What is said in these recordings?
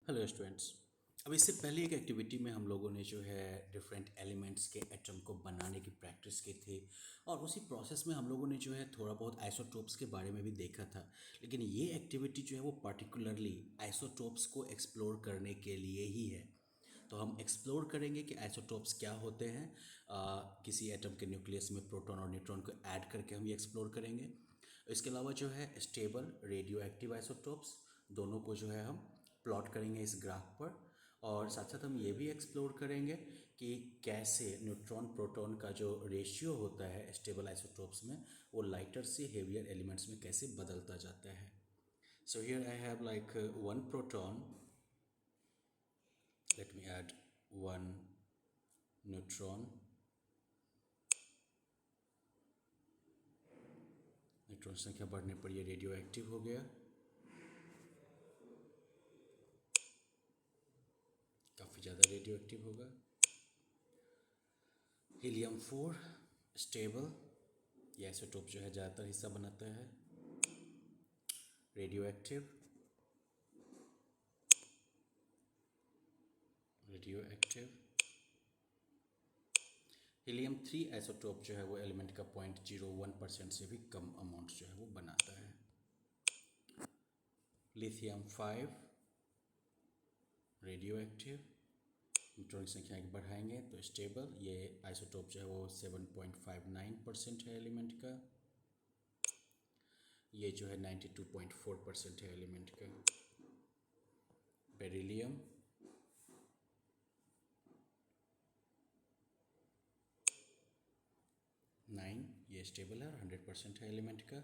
Hello students. अब इससे पहले एक एक्टिविटी में हम लोगों ने जो है डिफरेंट एलिमेंट्स के एटम को बनाने की प्रैक्टिस की थी और उसी प्रोसेस में हम लोगों ने जो है थोड़ा बहुत आइसोटोप्स के बारे में भी देखा था। लेकिन ये एक्टिविटी जो है वो पर्टिकुलरली आइसोटोप्स को एक्सप्लोर करने के लिए ही है। तो हम एक्सप्लोर करेंगे कि आइसोटोप्स क्या होते हैं। किसी एटम के न्यूक्लियस में प्रोटॉन और न्यूट्रॉन को ऐड करके हम ये एक्सप्लोर करेंगे। इसके अलावा जो है स्टेबल रेडियो एक्टिव आइसोटोप्स दोनों को जो है हम प्लॉट करेंगे इस ग्राफ पर। और साथ साथ हम ये भी एक्सप्लोर करेंगे कि कैसे न्यूट्रॉन प्रोटॉन का जो रेशियो होता है स्टेबल आइसोटोप्स में वो लाइटर से हेवियर एलिमेंट्स में कैसे बदलता जाता है। So here I have like one proton, let me add one neutron. Neutron संख्या बढ़ने पर ये रेडियो एक्टिव हो गया, काफ़ी ज़्यादा रेडियो एक्टिव होगा। हीलियम 4 स्टेबल, ये आइसोटोप जो है ज़्यादातर हिस्सा बनाता है। Radio active, radio active. Helium 3 isotope जो है वो एलिमेंट का 0.01% से भी कम अमाउंट जो है वो बनाता है। लिथियम 5 रेडियो एक्टिव, न्यूट्रॉन की संख्या बढ़ाएंगे तो स्टेबल। ये आइसोटोप जो है वो 7.59% है एलिमेंट का। ये जो है 92.4% है एलिमेंट का। बेरिलियम 9, ये स्टेबल है और 100% है एलिमेंट का।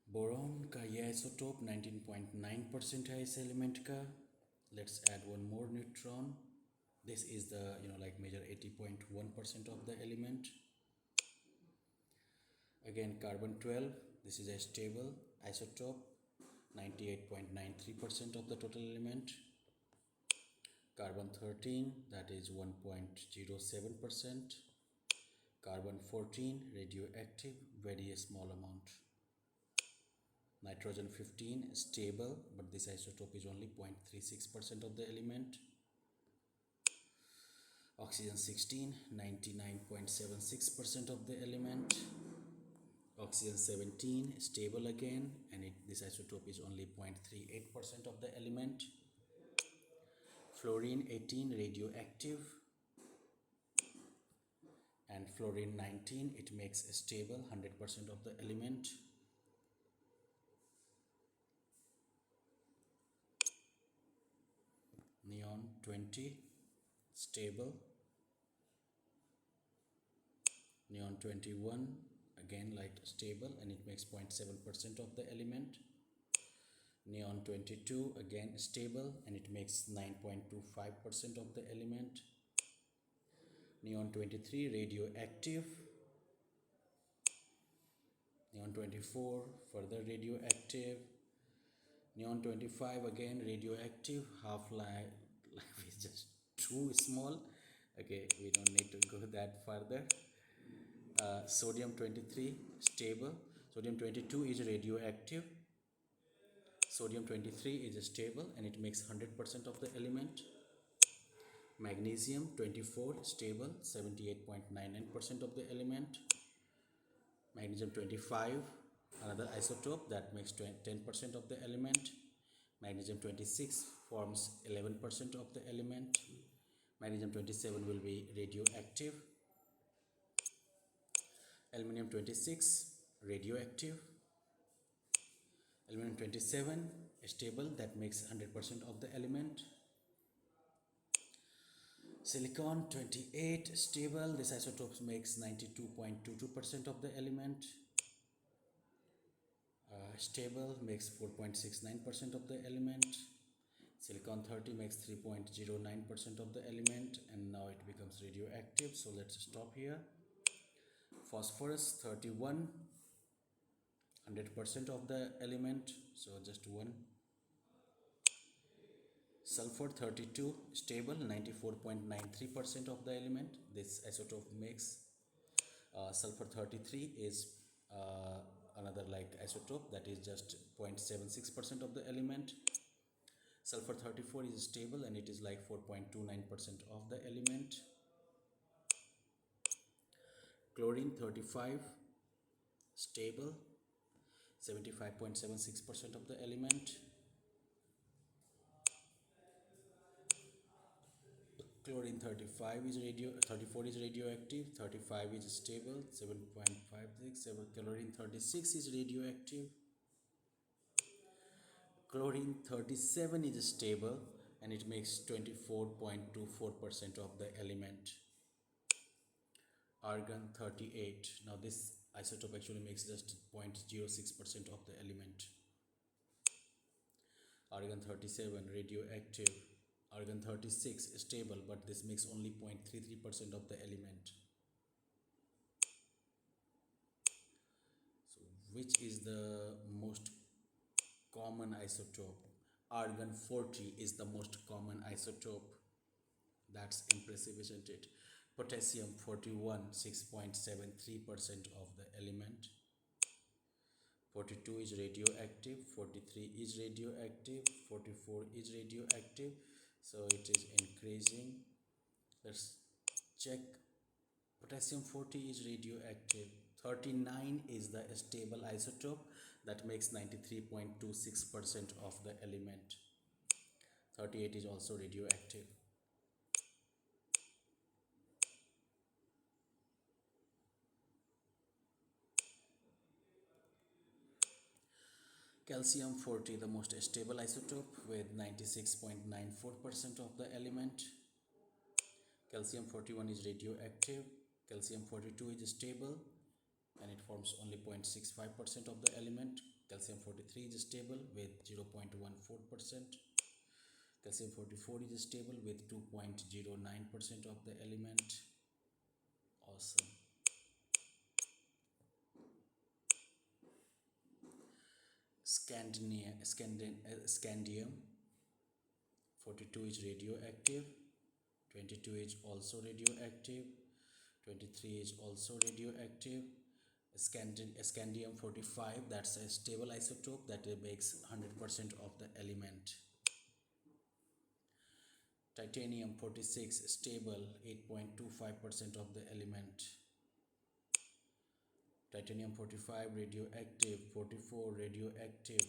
बोरॉन का ये आइसोटोप 19.9% है इस एलिमेंट का। Let's add one more neutron. This is the like measure 80.1% of the element. Again carbon 12, this is a stable isotope, 98.93% of the total element. Carbon 13, that is 1.07%. Carbon 14 radioactive, very small amount. Nitrogen 15 stable, but this isotope is only 0.36% of the element. Oxygen 16, 99.76% of the element. Oxygen 17 stable again, and this isotope is only 0.38% of the element. Fluorine 18 radioactive, and fluorine 19, it makes stable 100% of the element. Neon 20 stable. Neon 21 again light stable, and it makes 0.7% of the element. Neon 22 again stable, and it makes 9.25% of the element. Neon 23 radioactive. Neon 24 further radioactive. Neon 25 again radioactive. Half-life is just too small. Okay, we don't need to go that further. Sodium 23 stable. Sodium 22 is radioactive. Sodium 23 is stable, and it makes 100% of the element. Magnesium 24 stable, 78.99% of the element. Magnesium 25, another isotope that makes 10% of the element. Magnesium 26 forms 11% of the element. Magnesium 27 will be radioactive. Aluminum 26 radioactive. Aluminum 27 stable, that makes 100% of the element. Silicon 28 stable, this isotope makes 92.22% of the element. Stable makes 4.69% of the element. Silicon 30 makes 3.09% of the element, and now it becomes radioactive, so let's stop here. Phosphorus 31, 100% of the element, so just one. Sulfur 32 stable, 94.93% of the element. This isotope makes sulfur 33 is another like isotope that is just 0.76% of the element. Sulfur 34 is stable and it is like 4.29% of the element. Chlorine 35 stable, 75.76% of the element. Chlorine 35 is 34 is radioactive, 35 is stable, 7.56. Chlorine 36 is radioactive. Chlorine 37 is stable and it makes 24.24% of the element. Argon 38. Now this isotope actually makes just 0.06% of the element. Argon 37 radioactive. Argon 36 stable, but this makes only 0.33% of the element. So which is the most common isotope? Argon 40 is the most common isotope. That's impressive, isn't it? Potassium 41, 6.73% of the element. 42 is radioactive, 43 is radioactive, 44 is radioactive. So it is increasing. Let's check. Potassium 40 is radioactive. 39 is the stable isotope that makes 93.26% of the element. 38 is also radioactive. Calcium 40, the most stable isotope with 96.94% of the element. Calcium 41 is radioactive. Calcium 42 is stable and it forms only 0.65% of the element. Calcium 43 is stable with 0.14%. Calcium 44 is stable with 2.09% of the element. Awesome. Scandium 42 is radioactive. 22 is also radioactive. 23 is also radioactive. Scandium 45, that's a stable isotope that makes 100% of the element. Titanium 46 stable, 8.25% of the element. Titanium 45 radioactive, 44 radioactive.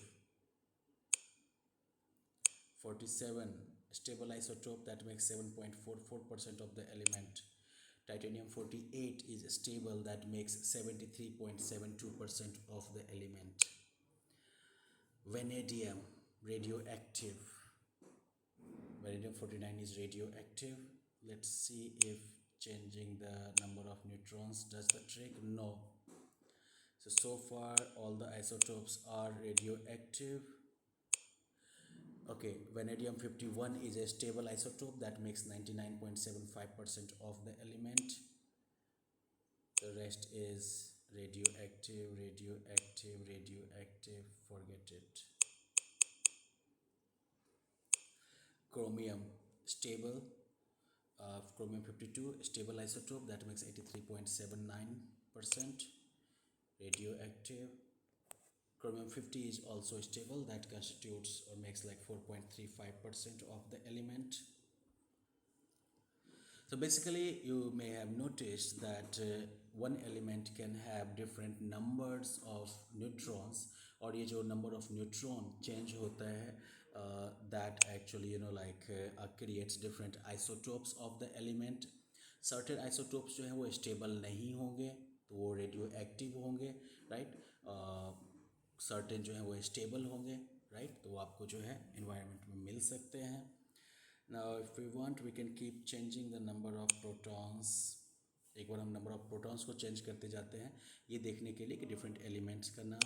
47 stable isotope that makes 7.44% of the element. Titanium 48 is stable that makes 73.72% of the element. Vanadium radioactive. Vanadium 49 is radioactive. Let's see if changing the number of neutrons does the trick. No. So far all the isotopes are radioactive. Okay, vanadium 51 is a stable isotope that makes 99.75% of the element. The rest is radioactive, radioactive, radioactive, forget it. Chromium, stable. Chromium 52, stable isotope that makes 83.79%. Radioactive. Chromium 50 is also stable, that constitutes or makes like 4.35% of the element. So basically you may have noticed that one element can have different numbers of neutrons, और ये जो number of neutron change होता है that actually creates different isotopes of the element. Certain isotopes जो है वो stable नहीं होंगे तो वो radioactive होंगे, right? Certain जो है वो stable होंगे, right? तो वो आपको जो है environment में मिल सकते हैं. Now if we want we can keep changing the number of protons. एक बार हम number of protons को change करते जाते हैं ये देखने के लिए कि different elements का नाम.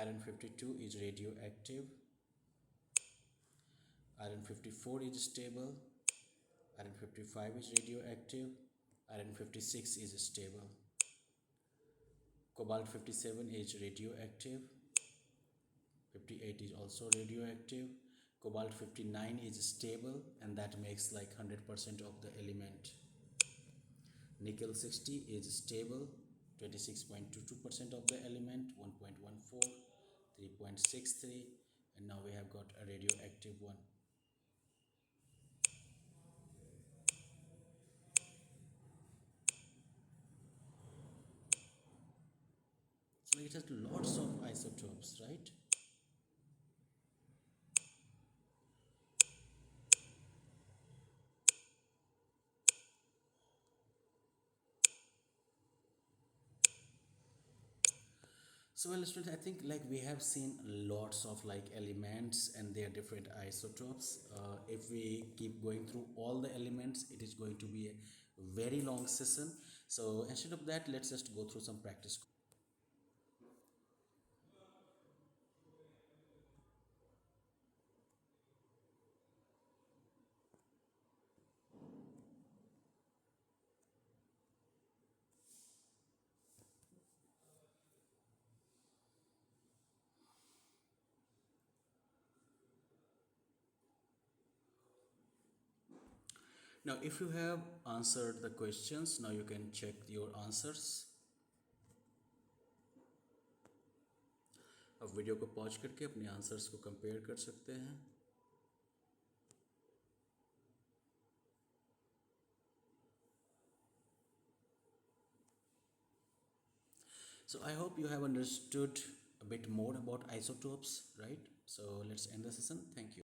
Iron 52 is radioactive. Iron 54 is stable. Iron 55 is radioactive. Iron 56 is stable. Cobalt 57 is radioactive. 58 is also radioactive. Cobalt 59 is stable and that makes like 100% of the element. Nickel 60 is stable, 26.22% of the element, 1.14, 3.63, and now we have got a radioactive one. So it has lots of isotopes, right? So well, students, I think like we have seen lots of like elements and their different isotopes. If we keep going through all the elements, it is going to be a very long session. So instead of that, let's just go through some practice. Now, if you have answered the questions, now you can check your answers. अब video को pause करके अपने answers को compare कर सकते हैं. So I hope you have understood a bit more about isotopes, right? So let's end the session. Thank you.